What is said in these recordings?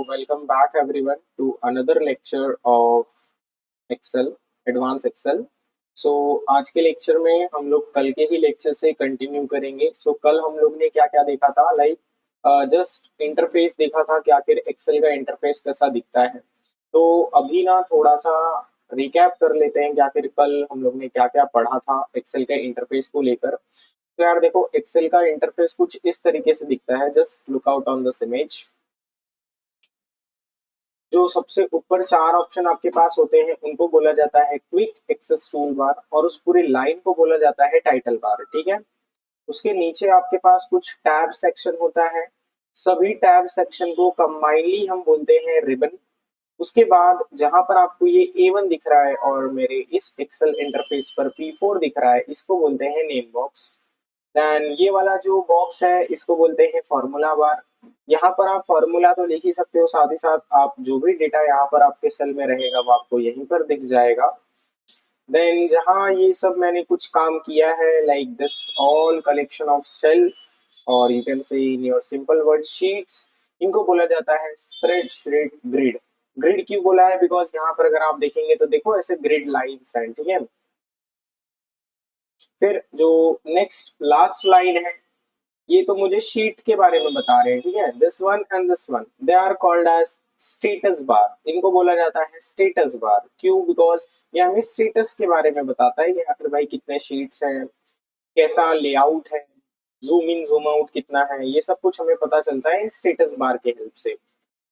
welcome back everyone to another lecture of Excel, Advanced Excel. आज के lecture में हम लोग कल के ही लेक्चर से कंटिन्यू करेंगे. कल हम लोग ने क्या क्या देखा था, जस्ट इंटरफेस देखा था कि आखिर एक्सेल का इंटरफेस कैसा दिखता है. तो अभी ना थोड़ा सा रिकैप कर लेते हैं कि आखिर कल हम लोग ने क्या क्या पढ़ा था एक्सेल के इंटरफेस को लेकर. तो यार देखो, एक्सेल का इंटरफेस कुछ इस तरीके से दिखता है. Just look out on this image. जो सबसे ऊपर चार ऑप्शन आपके पास होते हैं उनको बोला जाता है क्विक एक्सेस टूल बार, और उस पूरी लाइन को बोला जाता है टाइटल बार. ठीक है. उसके नीचे आपके पास कुछ टैब सेक्शन होता है. सभी टैब सेक्शन को कंबाइनली हम बोलते हैं रिबन. उसके बाद जहां पर आपको ये A1 दिख रहा है और मेरे इस एक्सेल इंटरफेस पर P4 दिख रहा है, इसको बोलते हैं नेम बॉक्स. देन ये वाला जो बॉक्स है इसको बोलते हैं फॉर्मूला बार. यहाँ पर आप फॉर्मूला तो लिख ही सकते हो, साथ ही साथ आप जो भी डेटा यहाँ पर आपके सेल में रहेगा वो आपको यहीं पर दिख जाएगा. देन जहाँ ये सब मैंने कुछ काम किया है, like this all collection of cells, और you can say in your simple word sheets, इनको बोला जाता है स्प्रेडशीट ग्रिड. ग्रिड क्यों बोला है? बिकॉज यहाँ पर अगर आप देखेंगे तो देखो ऐसे ग्रिड लाइन्स हैं. ठीक है. फिर जो नेक्स्ट लास्ट लाइन है, ये तो मुझे शीट के बारे में बता रहे हैं. ठीक है. This one and this one, they are called as status bar. इनको बोला जाता है स्टेटस बार. क्यों? बिकॉज ये हमें स्टेटस के बारे में बताता है कि आखिर भाई कितने शीट्स हैं, कैसा लेआउट है, जूम इन जूम आउट कितना है, ये सब कुछ हमें पता चलता है स्टेटस बार के हेल्प से.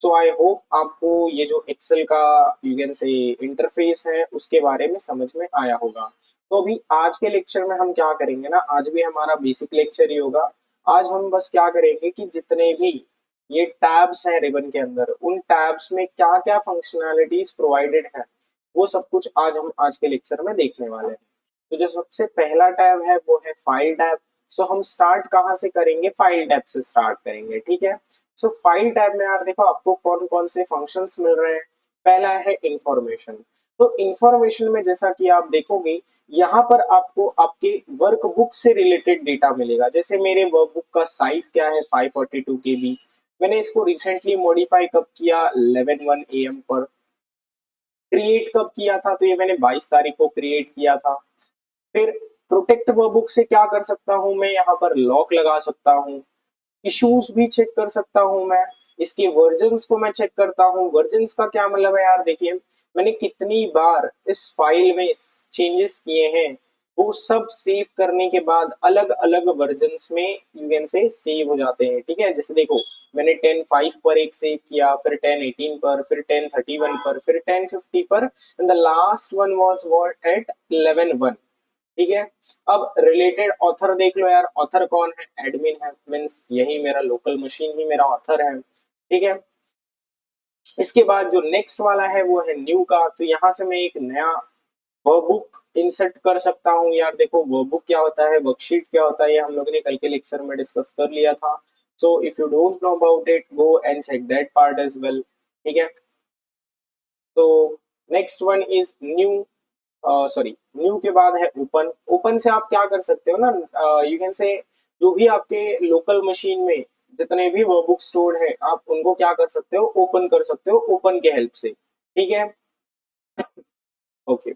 आई होप आपको ये जो एक्सेल का यू कैन से इंटरफेस है उसके बारे में समझ में आया होगा. तो अभी आज के लेक्चर में हम क्या करेंगे ना, आज भी हमारा बेसिक लेक्चर ही होगा. आज हम बस क्या करेंगे कि जितने भी ये टैब्स हैं रिबन के अंदर, उन टैब्स में क्या क्या फंक्शनैलिटीज प्रोवाइडेड है वो सब कुछ आज हम आज के लेक्चर में देखने वाले हैं. तो जो सबसे पहला टैब है वो है फाइल टैब. हम स्टार्ट कहाँ से करेंगे? फाइल टैब से स्टार्ट करेंगे. ठीक है. फाइल टैब में यार देखो आपको कौन कौन से फंक्शंस मिल रहे हैं. पहला है इंफॉर्मेशन. तो इंफॉर्मेशन में जैसा कि आप देखोगे यहाँ पर आपको आपके वर्कबुक से रिलेटेड डेटा मिलेगा. जैसे मेरे वर्कबुक का साइज क्या है, 542 KB. मैंने इसको रिसेंटली मॉडिफाई कब किया? 11 AM पर. क्रिएट कब किया था? तो ये मैंने 22 तारीख को क्रिएट किया था. फिर प्रोटेक्ट वर्कबुक से क्या कर सकता हूँ मैं? यहाँ पर लॉक लगा सकता हूँ. इश्यूज भी चेक कर सकता हूँ मैं. इसके वर्जन्स को मैं चेक करता हूँ. वर्जन्स का क्या मतलब है यार? देखिए, मैंने कितनी बार इस फाइल में चेंजेस किए हैं, वो सब सेव करने के बाद अलग अलग वर्जन्स में यू कैन से सेव हो जाते हैं. ठीक है. जैसे देखो, मैंने 10.5 पर एक सेव किया, फिर 10.18 पर, फिर 10.31 पर, फिर 10.50 पर, and the last one was what at 11.1. ठीक है. अब रिलेटेड ऑथर देख लो यार. ऑथर कौन है? एडमिन है. मीन्स यही मेरा लोकल मशीन ही मेरा ऑथर है. ठीक है. इसके बाद जो नेक्स्ट वाला है वो है न्यू का. तो यहाँ से मैं एक नया वर्कबुक इंसर्ट कर सकता हूँ. यार देखो, वर्कबुक क्या होता है, वर्कशीट क्या होता है, ये हम लोग ने कल के लेक्चर में डिस्कस कर लिया था. If you don't know about it, go and check that part as well. ठीक है. तो next one is new. Sorry, new के बाद है ओपन. ओपन से आप क्या कर सकते हो ना, यू कैन से जो भी आपके लोकल मशीन में जितने भी वर्कबुक स्टोर्ड है, आप उनको क्या कर सकते हो? ओपन कर सकते हो ओपन के हेल्प से. ठीक है. ओके.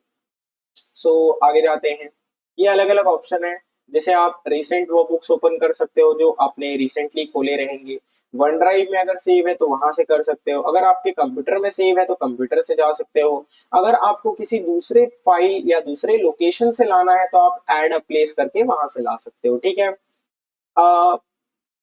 आगे जाते हैं. ये अलग अलग ऑप्शन है. जैसे आप रिसेंट वर्कबुक्स ओपन कर सकते हो जो आपने रिसेंटली खोले रहेंगे. वन ड्राइव में अगर सेव है तो वहां से कर सकते हो. अगर आपके कंप्यूटर में सेव है तो कंप्यूटर से जा सकते हो. अगर आपको किसी दूसरे फाइल या दूसरे लोकेशन से लाना है तो आप ऐड अ प्लेस करके वहां से ला सकते हो. ठीक है. अ,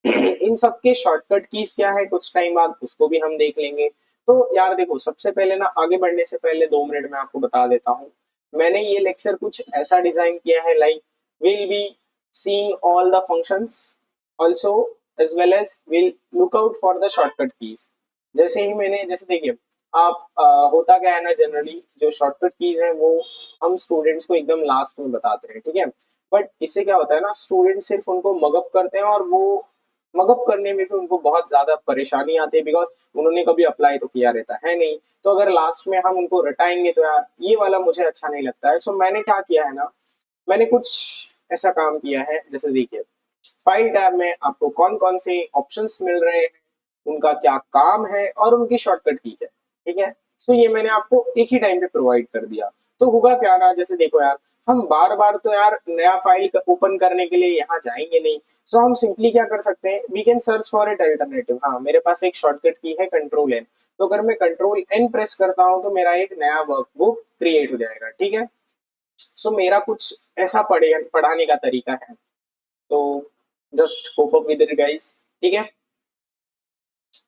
इन सब के शॉर्टकट कीज क्या है, कुछ टाइम बाद उसको भी हम देख लेंगे. तो यार देखो, सबसे पहले ना, आगे बढ़ने से पहले 2 मिनट में आपको बता देता हूँ. मैंने ये लेक्चर कुछ ऐसा डिजाइन किया है, like will be seeing all the functions also, as well as will look out for the shortcut keys. जैसे ही मैंने, जैसे देखिए, आप होता क्या है ना, जनरली जो शॉर्टकट कीज है वो हम स्टूडेंट्स को एकदम लास्ट में बताते हैं. ठीक है. बट इससे क्या होता है ना, स्टूडेंट सिर्फ उनको मगअप करते हैं और वो मगअप करने में भी उनको बहुत ज्यादा परेशानी आती है, बिकॉज उन्होंने कभी अप्लाई तो किया रहता है नहीं. तो अगर लास्ट में हम उनको रटाएंगे तो यार ये वाला मुझे अच्छा नहीं लगता है. मैंने क्या किया है ना, मैंने कुछ ऐसा काम किया है. जैसे देखिए, फाइल टैब में आपको कौन कौन से ऑप्शंस मिल रहे हैं, उनका क्या काम है और उनकी शॉर्टकट की है, ठीक है। सो ये मैंने आपको एक ही टाइम पे प्रोवाइड कर दिया। तो होगा क्या ना, जैसे देखो यार, हम बार बार तो यार नया फाइल ओपन करने के लिए यहाँ जाएंगे नहीं। सो हम सिंपली क्या कर सकते हैं, we can search for it alternative. हाँ, मेरे पास एक शॉर्टकट की है कंट्रोल एन, तो अगर मैं कंट्रोल एन प्रेस करता हूँ तो मेरा एक नया वर्कबुक क्रिएट हो जाएगा, ठीक है। सो मेरा कुछ ऐसा पढ़ाने का तरीका है। तो just cope up with it guys, ठीक है।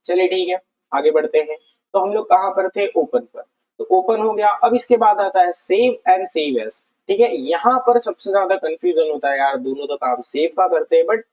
चलिए ठीक है, आगे बढ़ते हैं। तो हम लोग कहाँ पर थे, ओपन पर। तो ओपन हो गया, अब इसके बाद आता है सेव एंड सेव एज, ठीक है। यहाँ पर सबसे ज्यादा कंफ्यूजन होता है यार, दोनों तो काम सेव का करते हैं, बट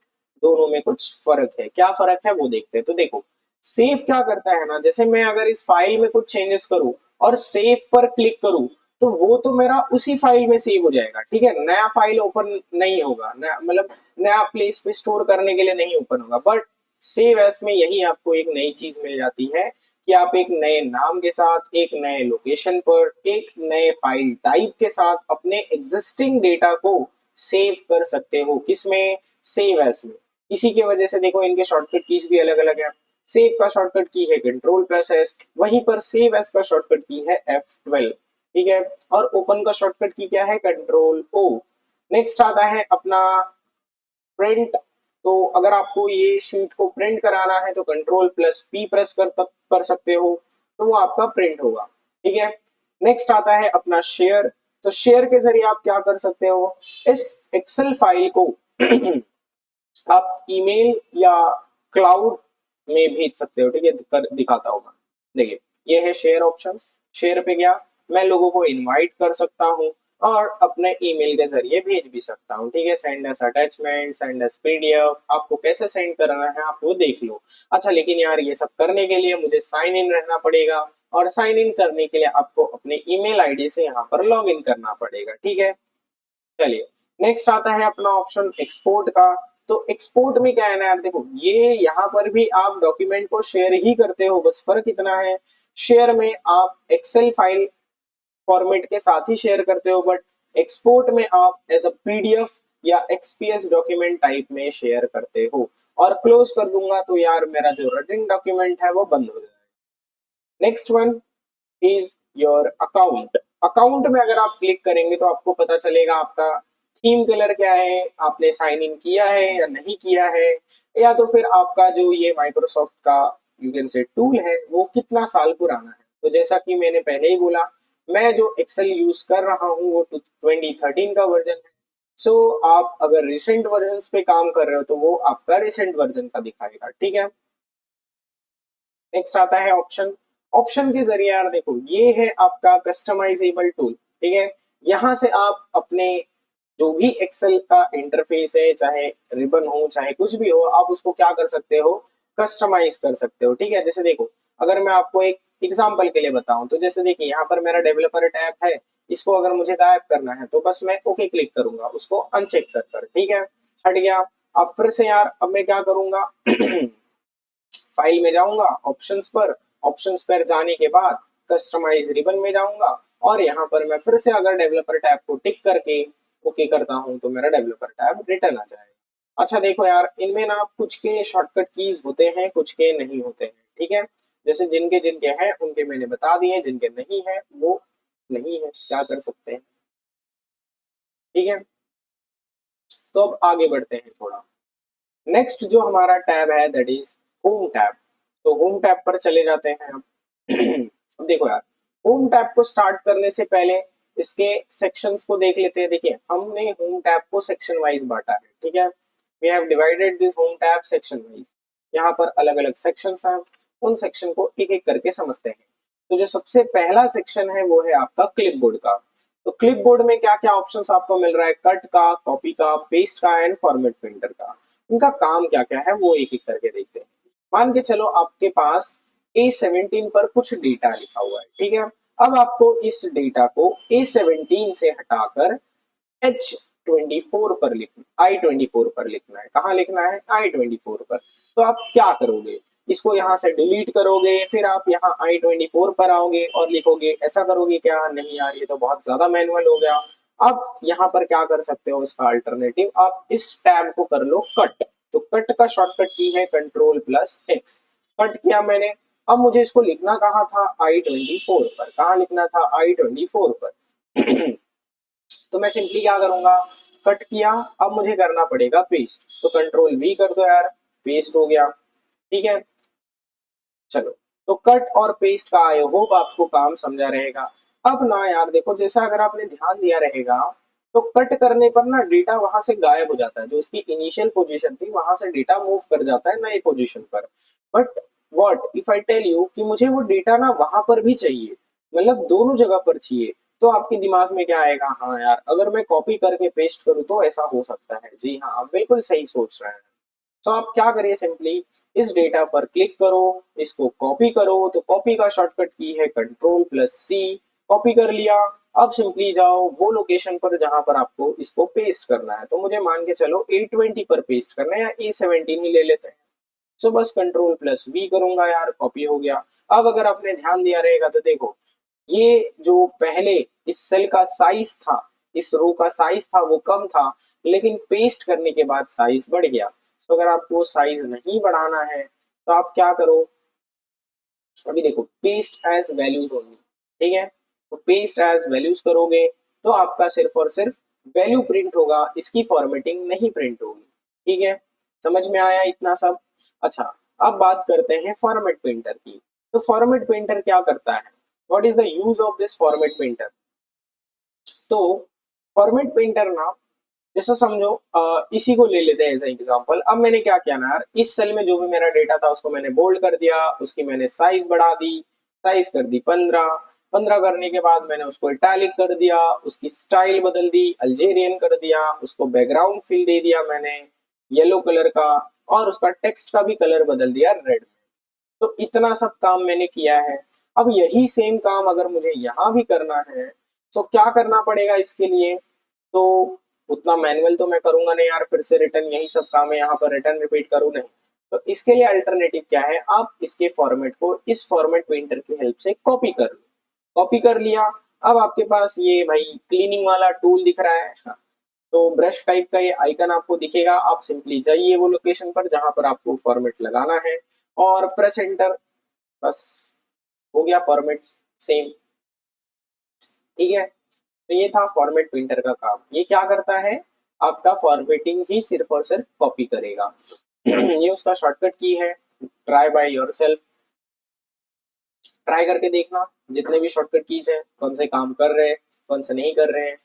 दोनों में कुछ फर्क है। क्या फर्क है वो देखते हैं। तो देखो, सेव क्या करता है ना, जैसे मैं अगर इस फाइल में कुछ चेंजेस करूं और सेव पर क्लिक करूं, तो वो तो मेरा उसी फाइल में सेव हो जाएगा, ठीक है। नया फाइल ओपन नहीं होगा, नया मतलब नया प्लेस पे स्टोर करने के लिए नहीं ओपन होगा। बट सेव एज में यही आपको एक नई चीज मिल जाती है कि आप एक नए नाम के साथ, एक नए लोकेशन पर, एक नए फाइल टाइप के साथ अपने एग्जिस्टिंग डेटा को सेव कर सकते हो। किसमें, सेव एज में। इसी की वजह से देखो इनके शॉर्टकट कीज भी अलग अलग है। सेव का शॉर्टकट की है कंट्रोल प्लस एस, वहीं पर सेव एज का शॉर्टकट की है F12, ठीक है। और ओपन का शॉर्टकट की क्या है, कंट्रोल O। नेक्स्ट आता है अपना प्रिंट। तो अगर आपको ये शीट को प्रिंट कराना है तो कंट्रोल प्लस पी प्रेस कर सकते हो, तो वो आपका प्रिंट होगा, ठीक है। नेक्स्ट आता है अपना शेयर। तो शेयर के जरिए आप क्या कर सकते हो, इस एक्सेल फाइल को आप ईमेल या क्लाउड में भेज सकते हो, ठीक है। दिखाता हूँ मैं, देखिए ये है शेयर ऑप्शन। शेयर पे गया, मैं लोगों को इनवाइट कर सकता हूँ और अपने ईमेल के जरिए भेज भी सकता हूँ, ठीक है। Send S attachment, send S PDF, आपको कैसे सेंड करना है आप वो देख लो। अच्छा, लेकिन यार ये सब करने के लिए मुझे साइन इन रहना पड़ेगा, और साइन इन करने के लिए आपको अपने ईमेल आईडी से यहाँ पर लॉग इन करना पड़ेगा, ठीक है। चलिए, नेक्स्ट आता है अपना ऑप्शन एक्सपोर्ट का। तो एक्सपोर्ट में क्या है ना यार, देखो ये यहाँ पर भी आप डॉक्यूमेंट को शेयर ही करते हो, बस फर्क इतना है, शेयर में आप एक्सेल फाइल फॉर्मेट के साथ ही शेयर करते हो, बट एक्सपोर्ट में आप एज अ पीडीएफ या एक्सपीएस डॉक्यूमेंट टाइप में शेयर करते हो। और क्लोज कर दूंगा तो यार मेरा जो रनिंग डॉक्यूमेंट है वो बंद हो जाएगा। Next one is your account. Account में अगर आप क्लिक करेंगे तो आपको पता चलेगा आपका थीम कलर क्या है, आपने साइन इन किया है या नहीं किया है, या तो फिर आपका जो ये माइक्रोसॉफ्ट का यू कैन से टूल है वो कितना साल पुराना है। तो जैसा कि मैंने पहले ही बोला, मैं जो एक्सेल यूज कर रहा हूँ वो 2013 का वर्जन है। सो आप अगर रिसेंट वर्जन पे काम कर रहे हो तो वो आपका रिसेंट वर्जन का दिखाएगा, ठीक है। नेक्स्ट आता है ऑप्शन। ऑप्शन के जरिए यार देखो ये है आपका कस्टमाइजेबल टूल, ठीक है। यहाँ से आप अपने जो भी एक्सेल का इंटरफेस है, चाहे रिबन हो चाहे कुछ भी हो, आप उसको क्या कर सकते हो, कस्टमाइज कर सकते हो, ठीक है। जैसे देखो, अगर मैं आपको एक एग्जांपल के लिए बताऊं तो जैसे देखिए यहाँ पर मेरा डेवलपर टैब है, इसको अगर मुझे गायब करना है तो बस मैं ओके क्लिक करूंगा उसको अनचेक कर, ठीक है। हट गया। अब फिर से यार अब मैं क्या करूंगा फाइल में जाऊंगा, ऑप्शंस पर, ऑप्शंस पर जाने के बाद कस्टमाइज रिबन में जाऊंगा, और यहाँ पर मैं फिर से अगर डेवलपर टैब को टिक करके ओके करता हूँ तो मेरा डेवलपर टैब रिटर्न आ जाएगा। अच्छा देखो यार, इनमें ना कुछ के शॉर्टकट कीज होते हैं, कुछ के नहीं होते हैं, ठीक है। जैसे जिनके जिनके हैं उनके मैंने बता दिए, जिनके नहीं है वो नहीं है, क्या कर सकते हैं, ठीक है। तो अब आगे बढ़ते हैं थोड़ा। नेक्स्ट जो हमारा टैब है दैट इज होम टैब। तो होम टैब पर चले जाते हैं हम। अब देखो यार, होम टैब को स्टार्ट करने से पहले इसके सेक्शंस को देख लेते हैं। देखिए हमने होम टैब को सेक्शन वाइज बांटा है, ठीक है। We have divided this home tab section wise. यहाँ पर अलग अलग सेक्शंस हैं, उन सेक्शन को एक एक करके समझते हैं। तो जो सबसे पहला सेक्शन है वो है आपका क्लिपबोर्ड का। तो क्लिपबोर्ड में क्या क्या ऑप्शंस आपको मिल रहा है, कट का, कॉपी का, पेस्ट का एंड फॉर्मेट प्रिंटर का। इनका काम क्या क्या है वो एक एक करके देखते हैं। मान के चलो आपके पास A17 पर कुछ डेटा लिखा हुआ है, ठीक है। अब आपको इस डेटा को A17 से हटाकर H24 पर लिखना, I24 पर लिखना है। कहाँ लिखना है, I24 पर। तो आप क्या करोगे, इसको यहाँ से डिलीट करोगे, फिर आप यहाँ I24 पर आओगे और लिखोगे, ऐसा करोगे क्या, नहीं यार ये तो बहुत ज्यादा मैनुअल हो गया। अब यहाँ पर क्या कर सकते हो, इसका अल्टरनेटिव आप इस टैब को कर लो कट। तो कट का शॉर्टकट की है कंट्रोल प्लस एक्स। कट किया मैंने। अब मुझे इसको लिखना कहाँ था, I-24 पर। कहाँ लिखना था, I-24 पर। तो मैं सिंपली क्या करूंगा, कट किया, अब मुझे करना पड़ेगा पेस्ट, तो कंट्रोल वी कर दो यार, पेस्ट हो गया। ठीक है, चलो। तो कट और पेस्ट का आई होप आपको काम समझा रहेगा। अब ना यार देखो, जैसा अगर आपने ध्यान दिया रहेगा, तो कट करने पर ना डेटा वहां से गायब हो जाता है, जो उसकी इनिशियल पोजीशन थी वहां से डेटा मूव कर जाता है नई पोजीशन पर। But what if I tell you कि मुझे वो डेटा ना वहां पर भी चाहिए, मतलब दोनों जगह पर चाहिए, तो आपके दिमाग में क्या आएगा, हाँ यार अगर मैं कॉपी करके पेस्ट करूँ तो ऐसा हो सकता है। जी हाँ, आप बिल्कुल सही सोच रहे हैं। तो आप क्या करिए, सिंपली इस डेटा पर क्लिक करो, इसको कॉपी करो, तो कॉपी का शॉर्टकट की है कंट्रोल+C। कॉपी कर लिया। अब सिंपली जाओ वो लोकेशन पर जहां पर आपको इसको पेस्ट करना है, तो मुझे मान के चलो A20 पर पेस्ट करना है, या A17 ही ले लेते हैं। सो बस कंट्रोल+V करूंगा यार, कॉपी हो गया। अब अगर आपने ध्यान दिया रहेगा तो देखो, ये जो पहले इस सेल का साइज था, इस रो का साइज था वो कम था, लेकिन पेस्ट करने के बाद साइज बढ़ गया। तो अगर आपको साइज नहीं बढ़ाना है तो आप क्या करो, अभी देखो, पेस्ट एज वैल्यूज ओनली। ठीक है, तो पेस्ट एज वैल्यूज करोगे तो आपका सिर्फ और सिर्फ वैल्यू प्रिंट होगा, इसकी फॉर्मेटिंग नहीं प्रिंट होगी। ठीक है, समझ में आया इतना सब। अच्छा, अब बात करते हैं फॉर्मेट प्रिंटर की। तो फॉर्मेट प्रिंटर क्या करता है, what is the use of this format printer. तो फॉर्मेट प्रिंटर ना, जैसा समझो, इसी को ले लेते हैं एज एग्जांपल। अब मैंने क्या किया ना यार, इस सेल में जो भी मेरा डेटा था उसको मैंने बोल्ड कर दिया, उसकी मैंने साइज बढ़ा दी, साइज कर दी 15। 15 करने के बाद मैंने उसको इटैलिक कर दिया, उसकी स्टाइल बदल दी, अल्जेरियन कर दिया, उसको बैकग्राउंड फिल दे दिया मैंने येलो कलर का, और उसका टेक्स्ट का भी कलर बदल दिया रेड में। तो इतना सब काम मैंने किया है। अब यही सेम काम अगर मुझे यहाँ भी करना है, तो क्या करना पड़ेगा इसके लिए। तो उतना मैनुअल तो मैं करूंगा नहीं यार, फिर से रिटर्न यही सब काम है यहाँ पर रिटर्न रिपीट करूँ नहीं। तो इसके लिए अल्टरनेटिव क्या है, आप इसके फॉर्मेट को इस फॉर्मेट प्रिंटर की हेल्प से कॉपी कर लो। कॉपी कर लिया। अब आपके पास ये भाई क्लीनिंग वाला टूल दिख रहा है, हाँ, तो ब्रश टाइप का ये आइकन आपको दिखेगा, आप सिंपली जाइए वो लोकेशन पर जहां पर आपको फॉर्मेट लगाना है, और प्रेस एंटर। बस हो गया फॉर्मेट सेम। ठीक है, तो ये था फॉर्मेट प्रिंटर का काम। ये क्या करता है, आपका फॉर्मेटिंग ही सिर्फ और सिर्फ कॉपी करेगा। ये उसका शॉर्टकट की है, ट्राई बाय योरसेल्फ। ट्राई करके देखना जितने भी शॉर्टकट कीज है कौन से काम कर रहे हैं, कौन से नहीं कर रहे हैं,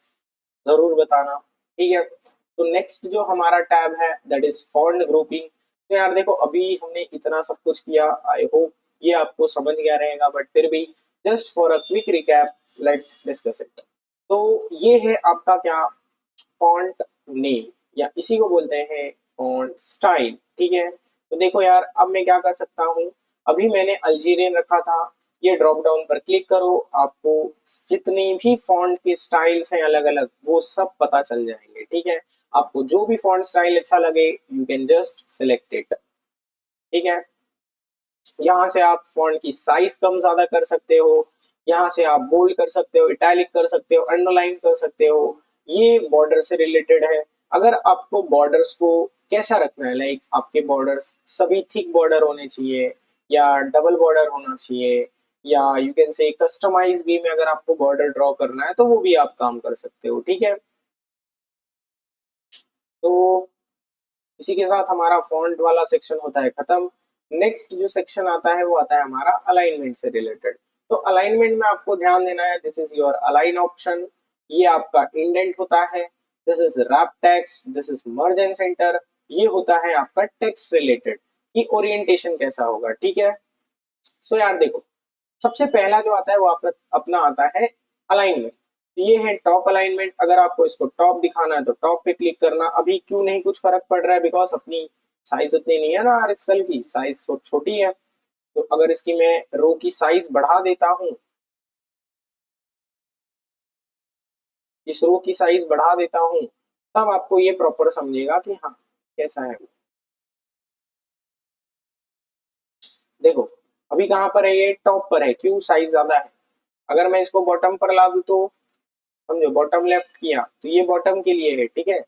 जरूर बताना। ठीक है, तो नेक्स्ट जो हमारा टैब है दैट इज फॉन्ट ग्रुपिंग। तो यार देखो, अभी हमने इतना सब कुछ किया, आई होप ये आपको समझ गया रहेगा, बट फिर भी just for a quick recap let's discuss it. तो ये है आपका क्या, फॉन्ट नेम, या इसी को बोलते हैं फॉन्ट स्टाइल। ठीक है, तो देखो यार, अब मैं क्या कर सकता हूँ, अभी मैंने अल्जीरियन रखा था, ये ड्रॉप डाउन पर क्लिक करो, आपको जितने भी फॉन्ट के स्टाइल्स हैं अलग अलग वो सब पता चल जाएंगे। ठीक है, आपको जो भी फॉन्ट स्टाइल अच्छा लगे you can just select it. ठीक है, यहाँ से आप फॉन्ट की साइज कम ज्यादा कर सकते हो, यहाँ से आप बोल्ड कर सकते हो, इटैलिक कर सकते हो, अंडरलाइन कर सकते हो। ये बॉर्डर से रिलेटेड है। अगर आपको बॉर्डर्स को कैसा रखना है, लाइक आपके बॉर्डर्स सभी थिक बॉर्डर होने चाहिए, या डबल बॉर्डर होना चाहिए, या यू कैन से कस्टमाइज वे में अगर आपको बॉर्डर ड्रॉ करना है तो वो भी आप काम कर सकते हो। ठीक है, तो इसी के साथ हमारा फॉन्ट वाला सेक्शन होता है खत्म। नेक्स्ट जो सेक्शन आता है वो आता है हमारा अलाइनमेंट से रिलेटेड। तो अलाइनमेंट में आपको ध्यान देना है, this is your align option. ये आपका इंडेंट होता है, this is wrap text, this is merge and centre. ये होता है आपका टेक्स्ट रिलेटेड कि ओरिएंटेशन कैसा होगा। ठीक है, सो यार देखो, सबसे पहला जो आता है वो आपका अपना आता है अलाइनमेंट। ये है टॉप अलाइनमेंट। अगर आपको इसको टॉप दिखाना है तो टॉप पे क्लिक करना। अभी क्यों नहीं कुछ फर्क पड़ रहा है, बिकॉज अपनी साइज उतनी नहीं है ना, आरएसएल की साइज छोटी है। तो अगर इसकी मैं रो की साइज बढ़ा देता हूँ, इस रो की साइज बढ़ा देता हूँ, तब आपको ये प्रॉपर समझेगा कि हाँ कैसा है। देखो, अभी कहाँ पर है, ये टॉप पर है, क्यों, साइज ज्यादा है। अगर मैं इसको बॉटम पर ला दूं तो समझो, बॉटम लेफ्ट किया तो ये बॉटम के लिए है। ठीक है,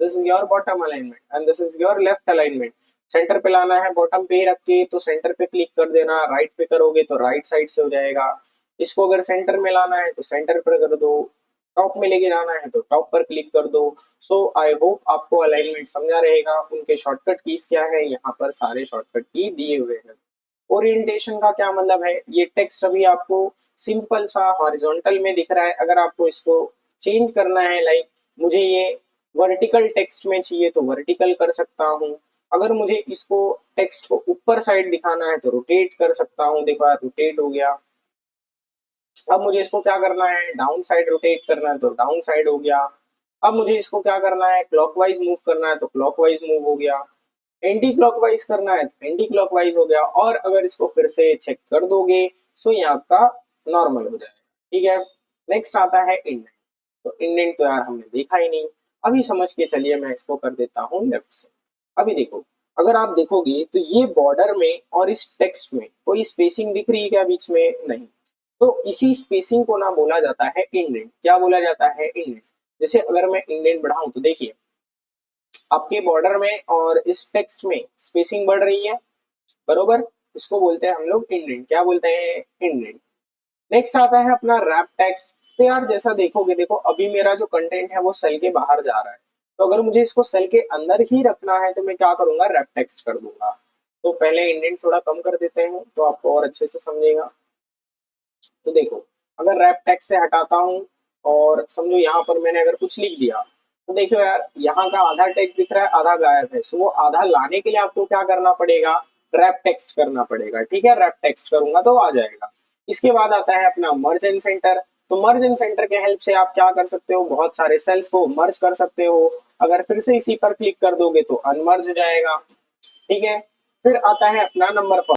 this is your bottom alignment and this is your left alignment. Centre पे लाना है बॉटम पे ही रख के तो सेंटर पे क्लिक कर देना, राइट पे करोगे तो राइट साइड से हो जाएगा। इसको अगर सेंटर में लाना है तो सेंटर पर कर दो, टॉप में लेके जाना है तो टॉप पर क्लिक कर दो। सो आई होप आपको अलाइनमेंट समझा रहेगा। उनके शॉर्टकट कीज क्या है, यहाँ पर सारे शॉर्टकट की दिए हुए हैं। ओरिएंटेशन का क्या मतलब है, ये टेक्स्ट अभी आपको सिंपल सा हॉरिजॉन्टल में दिख रहा है, अगर आपको इसको चेंज करना है, लाइक मुझे ये वर्टिकल टेक्स्ट में चाहिए तो वर्टिकल कर सकता हूँ। अगर मुझे इसको टेक्स्ट को ऊपर साइड दिखाना है तो रोटेट कर सकता हूँ, देखो यार रोटेट हो गया। अब मुझे इसको क्या करना है, डाउन साइड रोटेट करना है तो डाउन साइड हो गया। अब मुझे इसको क्या करना है, क्लॉकवाइज मूव करना है तो क्लॉकवाइज मूव हो गया। एंटी क्लॉकवाइज करना है तो एंटी क्लॉकवाइज हो गया। और अगर इसको फिर से चेक कर दोगे सो ये आपका नॉर्मल हो जाएगा। ठीक है, नेक्स्ट आता है इंडेंट। तो इंडेंट तो यार हमने देखा ही नहीं, अभी समझ के चलिए मैं इसको कर देता हूँ लेफ्ट से। अभी देखो, अगर आप देखोगे तो ये बॉर्डर में और इस टेक्स्ट में कोई स्पेसिंग दिख रही है क्या बीच में, नहीं। तो इसी स्पेसिंग को ना बोला जाता है इंडेंट। क्या बोला जाता है, इंडेंट। जैसे अगर मैं इंडेंट बढ़ाऊं तो देखिए आपके बॉर्डर में और इस टेक्स्ट में स्पेसिंग बढ़ रही है, बरोबर। इसको बोलते हैं हम लोग इंडेंट। क्या बोलते हैं, इंडेंट। नेक्स्ट आता है अपना रैप टेक्स्ट। तो यार जैसा देखोगे, देखो अभी मेरा जो कंटेंट है वो सेल के बाहर जा रहा है, तो अगर मुझे इसको सेल के अंदर ही रखना है तो मैं क्या करूंगा, रैप टेक्स्ट कर दूंगा। तो पहले इंडेंट थोड़ा कम कर देते हैं तो आपको और अच्छे से समझेगा। तो देखो, अगर रैप टेक्स्ट से हटाता हूँ और समझो यहाँ पर मैंने अगर कुछ लिख दिया, तो देखो यार यहाँ का आधा टेक्स्ट दिख रहा है, आधा गायब है। सो वो आधा लाने के लिए आपको क्या करना पड़ेगा, रैप टेक्स्ट करना पड़ेगा। ठीक है, रैप टेक्स्ट करूंगा तो आ जाएगा। इसके बाद आता है अपना मर्ज एंड सेंटर। तो मर्ज एंड सेंटर के हेल्प से आप क्या कर सकते हो, बहुत सारे सेल्स को मर्ज कर सकते हो। अगर फिर से इसी पर क्लिक कर दोगे तो अनमर्ज हो जाएगा। ठीक है, फिर आता है अपना नंबर